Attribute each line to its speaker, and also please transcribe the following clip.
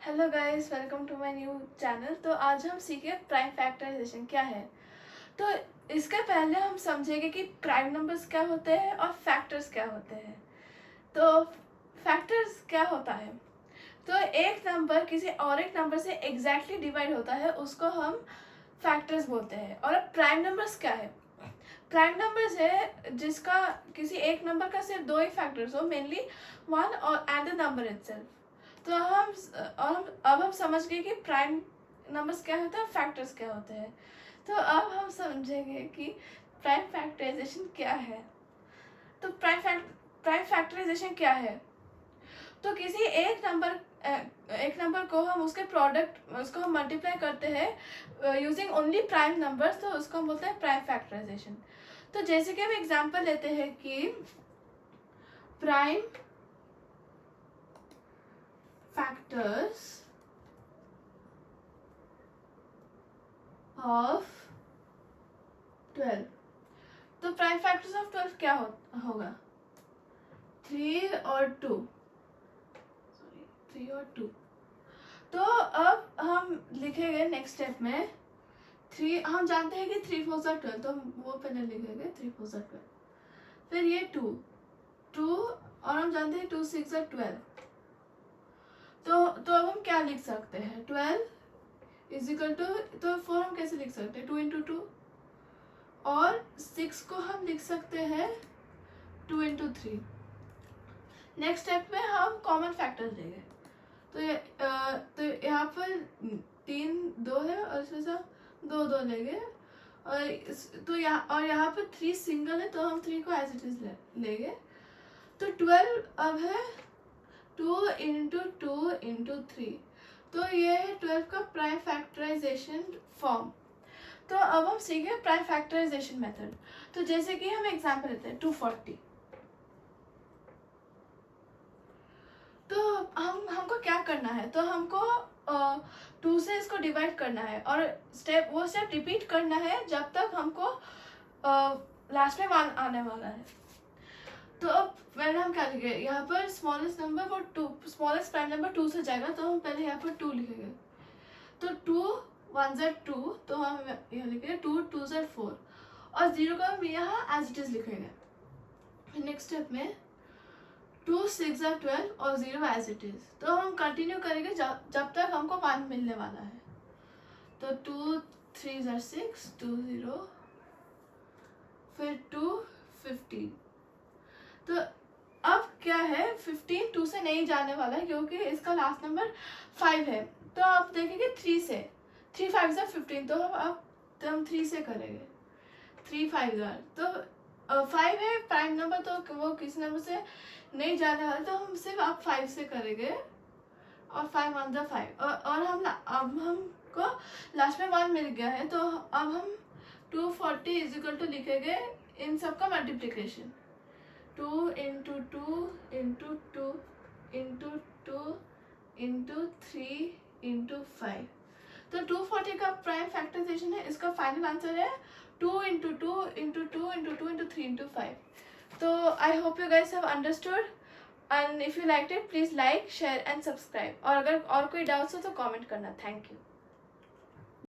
Speaker 1: Hello guys, welcome to my new channel. तो आज हम सीखे प्राइम फैक्टराइजेशन क्या है। तो इसके पहले हम समझेंगे कि प्राइम नंबर्स क्या होते हैं और फैक्टर्स क्या होते हैं। तो फैक्टर्स क्या होता है, तो एक नंबर किसी और एक नंबर से एग्जैक्टली डिवाइड होता है, उसको हम फैक्टर्स बोलते हैं। और अब प्राइम नंबर्स क्या है, प्राइम नंबर्स है जिसका किसी एक नंबर का सिर्फ दो ही फैक्टर्स हो, मेनली वन और एंड द नंबर इटसेल्फ। तो अब हम समझ गए कि प्राइम नंबर्स क्या होता है, फैक्टर्स क्या होते हैं। तो अब हम समझेंगे कि प्राइम फैक्टराइजेशन क्या है। तो प्राइम फैक्टराइजेशन क्या है, तो किसी एक नंबर को हम उसके प्रोडक्ट उसको हम मल्टीप्लाई करते हैं यूजिंग ओनली प्राइम नंबर्स, तो उसको हम बोलते हैं प्राइम फैक्टराइजेशन। तो जैसे कि हम एग्जांपल लेते हैं कि प्राइम फैक्टर्स ऑफ 12। तो प्राइम फैक्टर्स ऑफ 12 क्या होगा, 3 और 2, सॉरी 3 और 2। तो अब हम लिखेंगे नेक्स्ट स्टेप में 3, हम जानते हैं कि 3 4 12, तो हम वो पहले लिखेंगे 3 4 12। फिर ये 2 और हम जानते हैं 2 6 12। तो अब हम क्या लिख सकते हैं, 12 इज इक्वल टू, तो 4 हम कैसे लिख सकते हैं, 2 इंटू 2, और 6 को हम लिख सकते हैं 2 इंटू 3। नेक्स्ट स्टेप में हम कॉमन फैक्टर लेंगे। तो यहाँ पर 3 2 है और इसमें से 2 2 लेंगे, और यहाँ पर 3 सिंगल है, तो हम 3 को एज इट इज लेंगे। तो 12 अब है 2 इंटू 2 इंटू 3। तो ये है 12 का प्राइम फैक्टराइजेशन फॉर्म। तो अब हम सीखे प्राइम फैक्टराइजेशन मेथड। तो जैसे कि हम एग्जांपल लेते हैं 240। तो हमको क्या करना है, तो हमको 2 से इसको डिवाइड करना है, और वो स्टेप रिपीट करना है जब तक हमको लास्ट में 1 आने वाला है। तो अब पहले हम क्या लिखेंगे, यहाँ पर स्मॉलेस्ट नंबर वो 2, स्मॉलेस्ट प्राइम नंबर 2 से जाएगा, तो हम पहले यहाँ पर 2 लिखेंगे। तो 2 1 ज़ा 2, तो हम यहाँ लिखेंगे 2 2 ज़ा 4, और 0 का हम यहाँ एज इट इज लिखेंगे। नेक्स्ट स्टेप में 2 6 ज़ा 12 और 0 एज इट इज। तो हम कंटिन्यू करेंगे जब तक हमको 1 मिलने वाला है। तो 2 3 ज़ा 6 2 0, फिर 2 15। तो अब क्या है, 15 2 से नहीं जाने वाला है क्योंकि इसका लास्ट नंबर 5 है। तो आप देखेंगे 3 से, 3 5 ज़ा 15, तो हम 3 से करेंगे, 3 5 ज़ा, तो 5 है प्राइम नंबर, तो वो किसी नंबर से नहीं जाने वाला, तो हम सिर्फ अब 5 से करेंगे, और 5 1 ज़ा 5, और अब हमको लास्ट में 1 मिल गया है। तो अब हम 240 इज इक्वल टू लिखेंगे इन सब का multiplication, 2 into 2 into 2 into 2 into 3 into 5। तो 240 का प्राइम फैक्टराइजेशन है, इसका फाइनल आंसर है 2 into 2 into 2 into 2 into 3 into 5। तो I hope you guys have understood, and if you like it please like share and subscribe, और अगर और कोई डाउट्स हो तो कमेंट करना। Thank you.